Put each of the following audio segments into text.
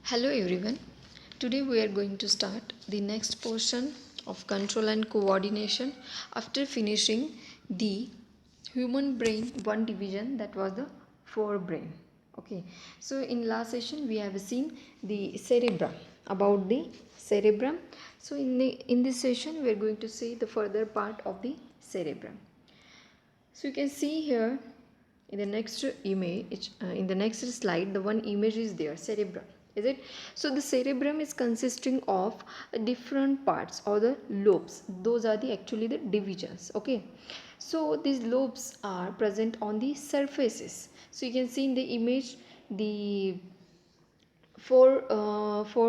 Hello everyone. Today we are going to start the next portion of control and coordination after finishing the human brain one division, that was the forebrain. Okay. So in last session we have seen the cerebrum, about the cerebrum. So in this session we are going to see the further part of the cerebrum. So you can see here in the next image, in the next slide, the one image is there, cerebrum, is it? So the cerebrum is consisting of different parts or the lobes. Those are the actually the divisions. Okay, so these lobes are present on the surfaces. So you can see in the image the four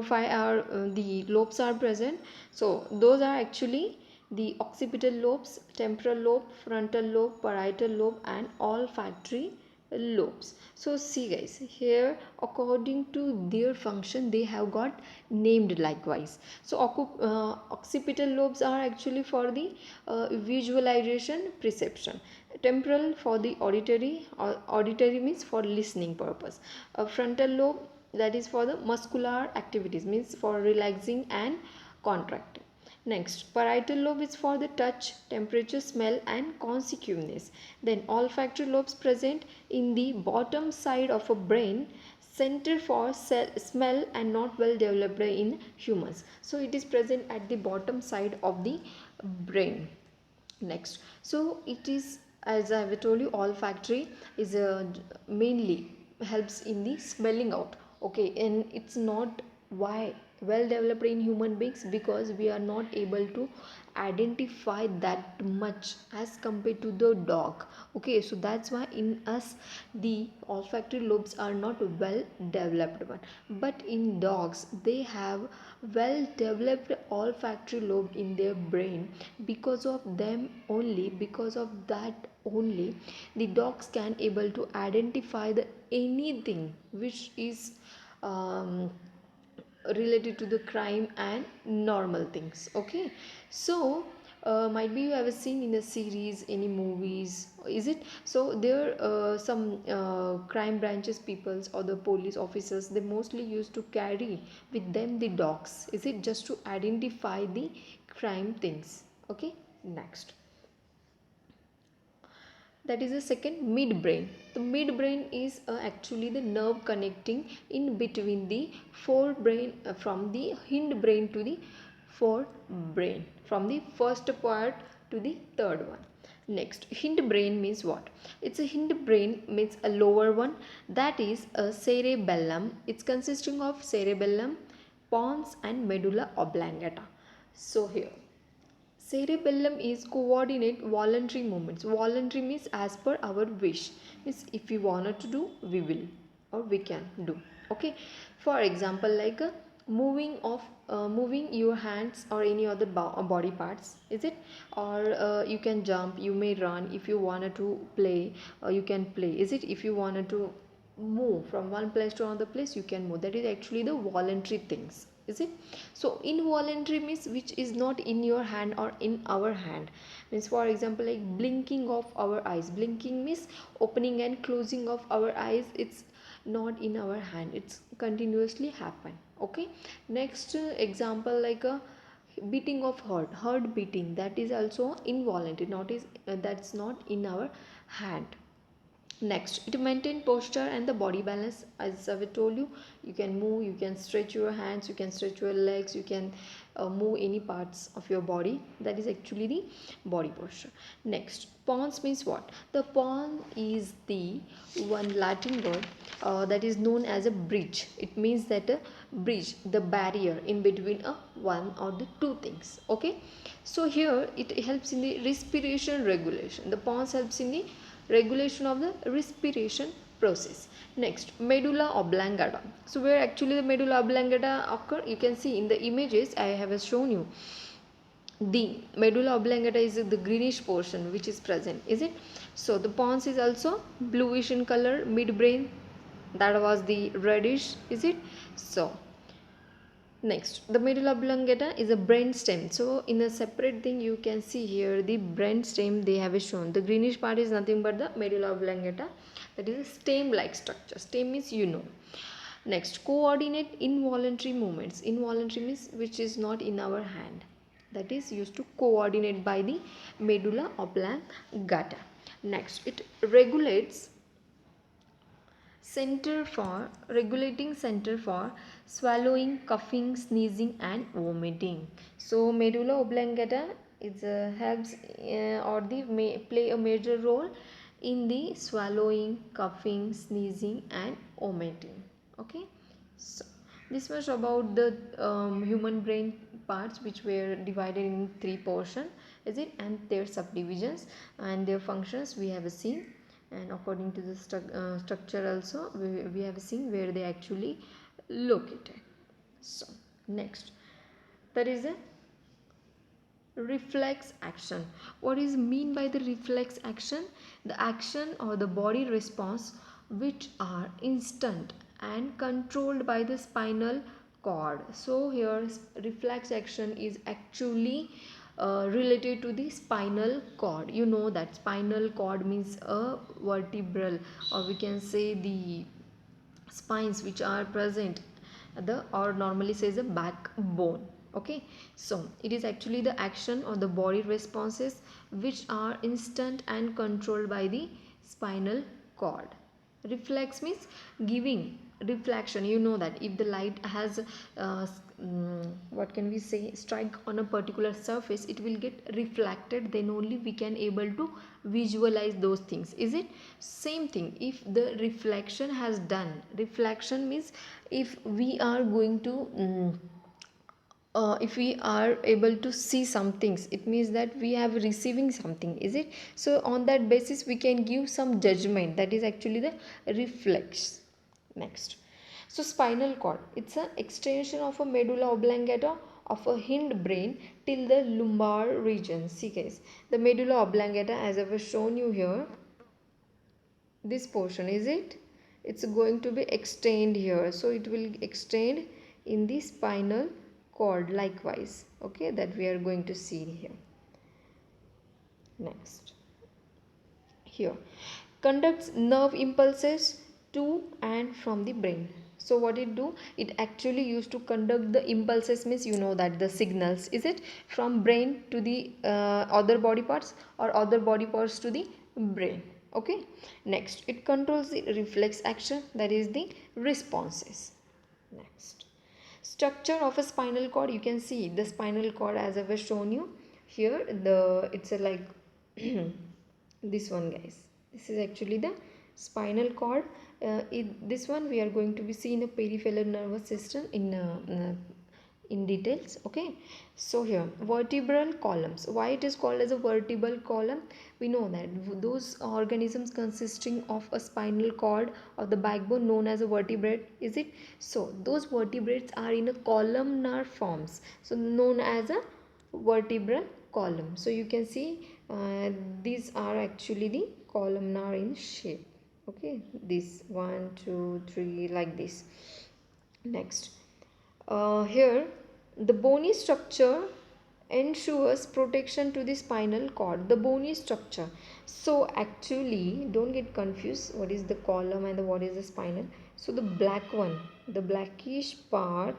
five are the lobes are present. So those are actually the occipital lobes, temporal lobe, frontal lobe, parietal lobe, and olfactory lobes. So see guys, here according to their function they have got named likewise. So occipital lobes are actually for the visualization, perception. Temporal for the auditory, or auditory means for listening purpose. Frontal lobe, that is for the muscular activities, means for relaxing and contracting. Next, parietal lobe is for the touch, temperature, smell and consciousness. Then olfactory lobes present in the bottom side of a brain, center for smell and not well developed in humans. So it is present at the bottom side of the brain. Next, so it is, as I have told you, olfactory is mainly helps in the smelling out. Okay, and it's not why well developed in human beings, because we are not able to identify that much as compared to the dog. Okay, so that's why in us the olfactory lobes are not well developed one, but in dogs they have well developed olfactory lobe in their brain. Because of them only, because of that only, the dogs can able to identify the anything which is related to the crime and normal things. Okay, so might be you have seen in a series, any movies, is it? So there some crime branches peoples or the police officers, they mostly used to carry with them the dogs, is it, just to identify the crime things. Okay, next, that is the second, midbrain. The midbrain is actually the nerve connecting in between the forebrain, from the hindbrain to the forebrain, from the first part to the third one. Next, hindbrain means what? It's a hindbrain means a lower one, that is a cerebellum. It's consisting of cerebellum, pons and medulla oblongata. So here cerebellum is coordinate voluntary movements. Voluntary means as per our wish. Means if we wanted to do, we will or we can do. Okay. For example, like moving your hands or any other body parts, is it? Or you can jump, you may run. If you wanted to play, you can play. Is it? If you wanted to move from one place to another place, you can move. That is actually the voluntary things, is it? So involuntary means which is not in your hand or in our hand. Means for example, like blinking of our eyes. Blinking means opening and closing of our eyes. It's not in our hand, it's continuously happen. Okay, next example, like a beating of heart beating, that is also involuntary, not is that's not in our hand. Next, it maintain posture and the body balance. As I told you, you can move, you can stretch your hands, you can stretch your legs, you can move any parts of your body. That is actually the body posture. Next, pons means what? The pon is the one Latin word that is known as a bridge. It means that a bridge, the barrier in between a one or the two things. Okay, so here it helps in the respiration regulation. The pons helps in the regulation of the respiration process. Next, medulla oblongata. So where actually the medulla oblongata occur, you can see in the images I have shown you. The medulla oblongata is the greenish portion which is present, is it? So the pons is also bluish in color. Midbrain, that was the reddish, is it? So next, the medulla oblongata is a brain stem. So in a separate thing you can see here the brain stem they have shown. The greenish part is nothing but the medulla oblongata, that is a stem like structure. Stem means you know. Next, coordinate involuntary movements. Involuntary means which is not in our hand, that is used to coordinate by the medulla oblongata. Next, it regulates center for regulating center for swallowing, coughing, sneezing and vomiting. So medulla oblongata is helps or the play a major role in the swallowing, coughing, sneezing and vomiting. Okay, so this was about the human brain parts, which were divided in three portions, is it, and their subdivisions and their functions we have seen. And according to the structure also we have seen where they actually located. So next, there is a reflex action. What is mean by the reflex action? The action or the body response which are instant and controlled by the spinal cord. So here reflex action is actually related to the spinal cord. You know that spinal cord means a vertebral, or we can say the spines which are present the, or normally says a backbone. Okay, so it is actually the action or the body responses which are instant and controlled by the spinal cord. Reflex means giving reflection. You know that if the light has what can we say, strike on a particular surface, it will get reflected, then only we can able to visualize those things, is it? Same thing, if the reflection has done, reflection means if we are going to if we are able to see some things, it means that we have receiving something, is it? So on that basis we can give some judgment, that is actually the reflex. Next, so spinal cord, it's an extension of a medulla oblongata of a hind brain till the lumbar region. See guys, the medulla oblongata, as I was shown you here, this portion, is it, it's going to be extend here, so it will extend in the spinal cord likewise. Okay, that we are going to see here. Next, here conducts nerve impulses to and from the brain. So what it do, it actually used to conduct the impulses, means you know that the signals, is it, from brain to the other body parts or other body parts to the brain. Okay, next, it controls the reflex action, that is the responses. Next, structure of a spinal cord, you can see the spinal cord as I was shown you here, the it's a like this one guys, this is actually the spinal cord. This one we are going to be seeing a peripheral nervous system in details. Okay, so here vertebral columns, why it is called as a vertebral column, we know that those organisms consisting of a spinal cord or the backbone known as a vertebrate, is it? So those vertebrates are in a columnar forms, so known as a vertebral column. So you can see these are actually the columnar in shape. Okay, this 1 2 3 like this. Next, here the bony structure ensures protection to the spinal cord, the bony structure. So actually don't get confused what is the column and what is the spinal. So the black one, the blackish part,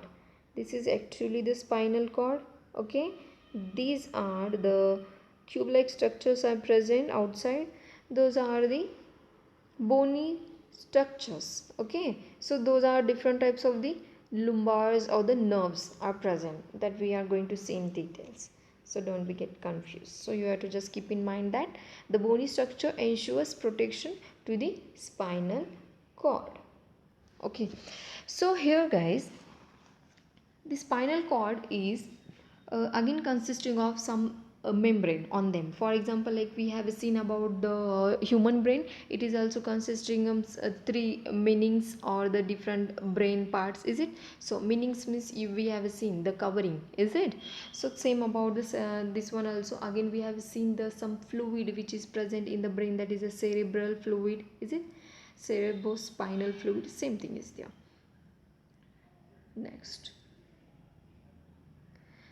this is actually the spinal cord. Okay, these are the cube like structures are present outside, those are the bony structures. Okay, so those are different types of the lumbars or the nerves are present that we are going to see in details, so don't be get confused. So you have to just keep in mind that the bony structure ensures protection to the spinal cord. Okay, so here guys, the spinal cord is again consisting of some membrane on them. For example, like we have seen about the human brain, it is also consisting of three meanings or the different brain parts, is it? So meanings means we have seen the covering, is it? So same about this one also, again we have seen the some fluid which is present in the brain, that is a cerebral fluid, is it? Cerebrospinal fluid, same thing is there. Next,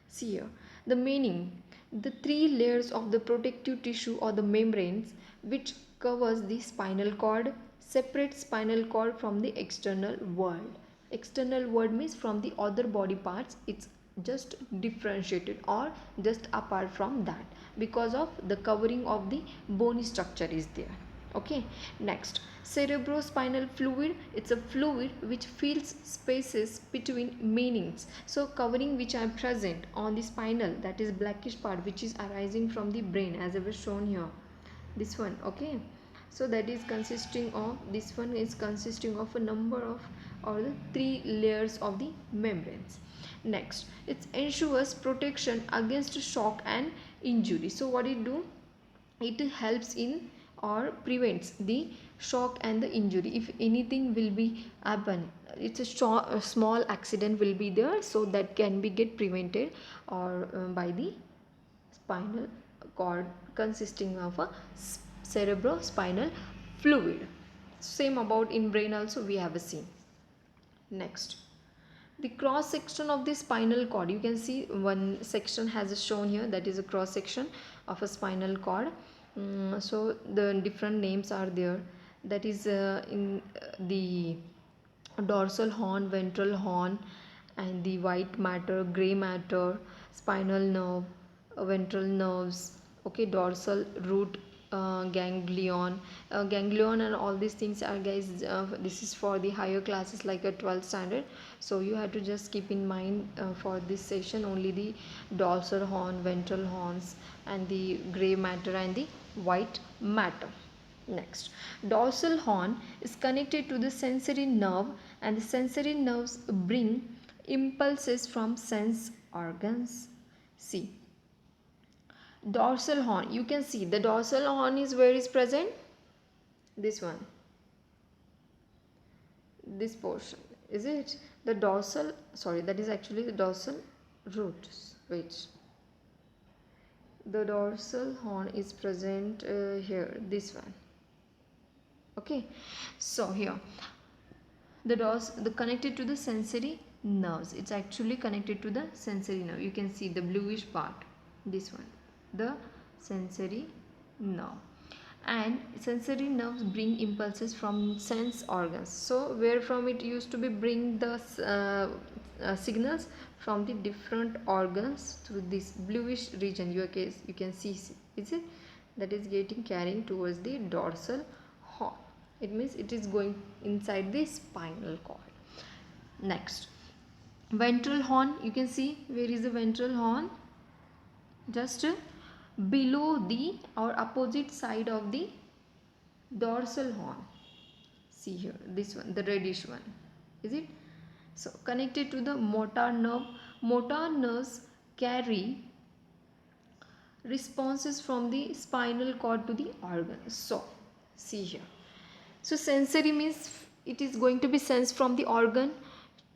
see here the meaning, the three layers of the protective tissue or the membranes which covers the spinal cord separate spinal cord from the external world. External word means from the other body parts, it's just differentiated or just apart from that, because of the covering of the bony structure is there. Okay, next, cerebrospinal fluid, it's a fluid which fills spaces between meanings, so covering which are present on the spinal, that is blackish part which is arising from the brain, as I was shown here, this one. Okay, so that is consisting of, this one is consisting of a number of, or the three layers of the membranes. Next, it ensures protection against shock and injury. So what it do, it helps in or prevents the shock and the injury. If anything will be happen, it's a small accident will be there, so that can be get prevented or by the spinal cord consisting of a cerebrospinal fluid. Same about in brain also we have a seen. Next, the cross section of the spinal cord, you can see one section has shown here, that is a cross section of a spinal cord. So the different names are there, that is in the dorsal horn, ventral horn, and the white matter, gray matter, spinal nerve, ventral nerves. Okay, dorsal root, ganglion, ganglion, and all these things are, guys, this is for the higher classes like a 12th standard, so you have to just keep in mind for this session only the dorsal horn, ventral horns, and the gray matter and the white matter. Next, dorsal horn is connected to the sensory nerve, and the sensory nerves bring impulses from sense organs. See, dorsal horn, you can see the dorsal horn is where is present, this one, this portion, is it the dorsal, sorry, that is actually the dorsal root, wait, the dorsal horn is present here, this one. Okay, so here the connected to the sensory nerves, it's actually connected to the sensory nerve, you can see the bluish part, this one, the sensory nerve. And sensory nerves bring impulses from sense organs, so where from it used to be bring the signals from the different organs through this bluish region, you can see, is it, that is getting carrying towards the dorsal horn, it means it is going inside the spinal cord. Next, ventral horn, you can see where is the ventral horn, just below the or opposite side of the dorsal horn, see here, this one, the reddish one, is it, so connected to the motor nerve. Motor nerves carry responses from the spinal cord to the organs, so see here, so sensory means it is going to be sensed from the organ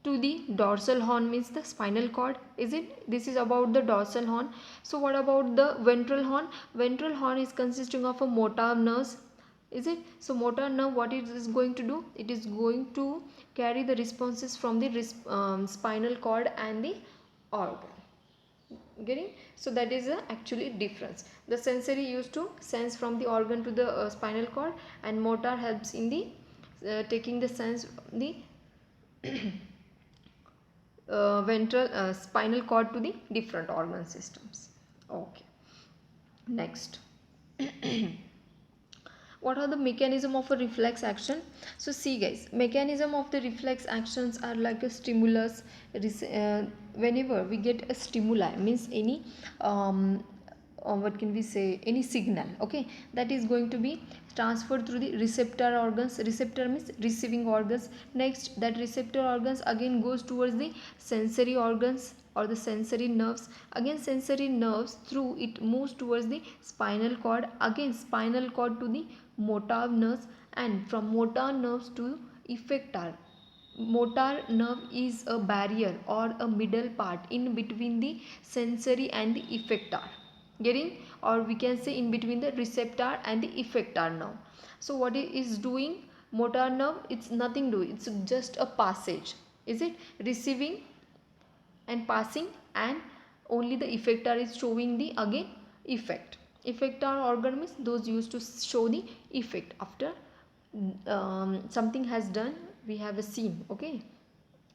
to the dorsal horn, means the spinal cord, is it, this is about the dorsal horn. So what about the ventral horn? Ventral horn is consisting of a motor nerves, is it, so motor nerve, what it is going to do, it is going to carry the responses from the spinal cord and the organ, getting, so that is actually difference, the sensory used to sense from the organ to the spinal cord, and motor helps in the taking the sense the ventral spinal cord to the different organ systems. Okay, next, what are the mechanism of a reflex action? So see guys, mechanism of the reflex actions are like a stimulus, whenever we get a stimuli, means any what can we say, any signal, okay, that is going to be transferred through the receptor organs, receptor means receiving organs. Next, that receptor organs again goes towards the sensory organs or the sensory nerves, again sensory nerves through it moves towards the spinal cord, again spinal cord to the motor nerves, and from motor nerves to effector. Motor nerve is a barrier or a middle part in between the sensory and the effector, getting, or we can say in between the receptor and the effector nerve. So what it is doing, motor nerve, it's nothing doing, it's just a passage, is it, receiving and passing, and only the effector is showing the again effect. Effector organ means those used to show the effect after something has done, we have a scene, okay.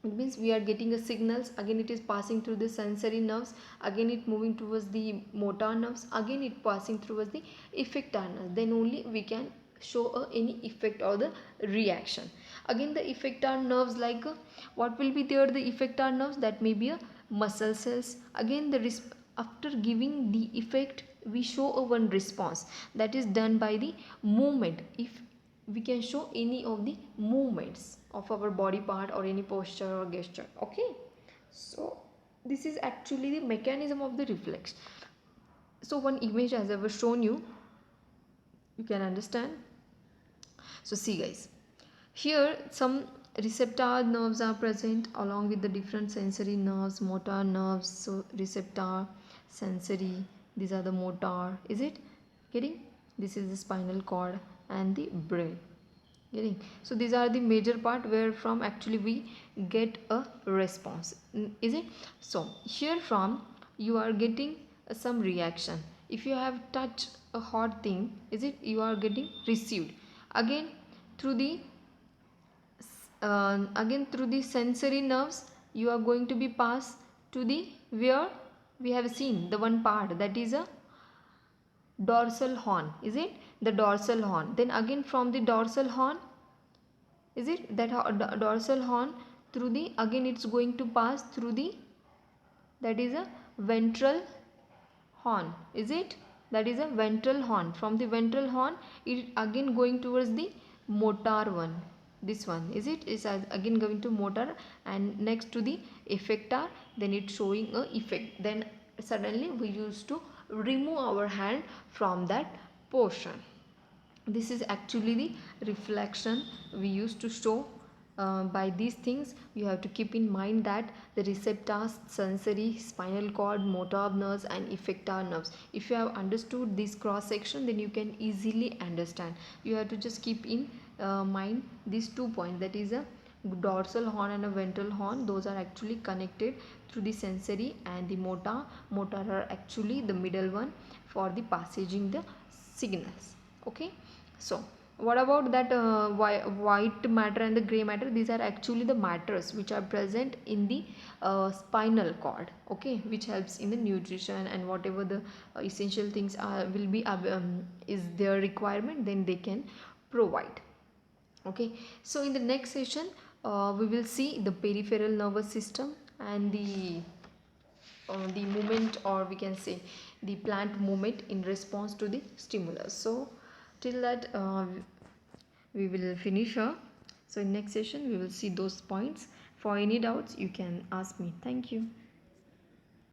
It means we are getting a signals, again it is passing through the sensory nerves, again it moving towards the motor nerves, again it passing towards the effector nerves, then only we can show any effect or the reaction. Again the effector nerves, like what will be there, the effector nerves, that may be a muscle cells. Again after giving the effect we show a one response, that is done by the movement. If we can show any of the movements of our body part or any posture or gesture. Okay, so this is actually the mechanism of the reflex. So one image as I was shown you, you can understand. So see guys, here some receptor nerves are present along with the different sensory nerves, motor nerves. So receptor, sensory, these are the motor, is it getting? This is the spinal cord and the brain, getting? So these are the major part where from actually we get a response, is it? So here from you are getting some reaction. If you have touched a hot thing, is it, you are getting received. Again through the again through the sensory nerves you are going to be passed to the, where we have seen the one part, that is a dorsal horn, is it, the dorsal horn. Then again from the dorsal horn, is it, that dorsal horn through the, again it's going to pass through the, that is a ventral horn, is it, that is a ventral horn. From the ventral horn it again going towards the motor one, this one, is it, is again going to motor and next to the effector, then it's showing a effect. Then suddenly we used to remove our hand from that portion. This is actually the reflection we used to show. By these things you have to keep in mind that the receptors, sensory, spinal cord, motor nerves and effector nerves. If you have understood this cross section, then you can easily understand. You have to just keep in mind these 2 points, that is a dorsal horn and a ventral horn. Those are actually connected through the sensory, and the motor are actually the middle one for the passaging the signals. Okay, so what about that white matter and the gray matter? These are actually the matters which are present in the spinal cord, okay, which helps in the nutrition and whatever the essential things are will be is their requirement, then they can provide. Okay, so in the next session we will see the peripheral nervous system and the movement, or we can say the plant movement in response to the stimulus. So till that we will finish here. So in next session we will see those points. For any doubts you can ask me. Thank you.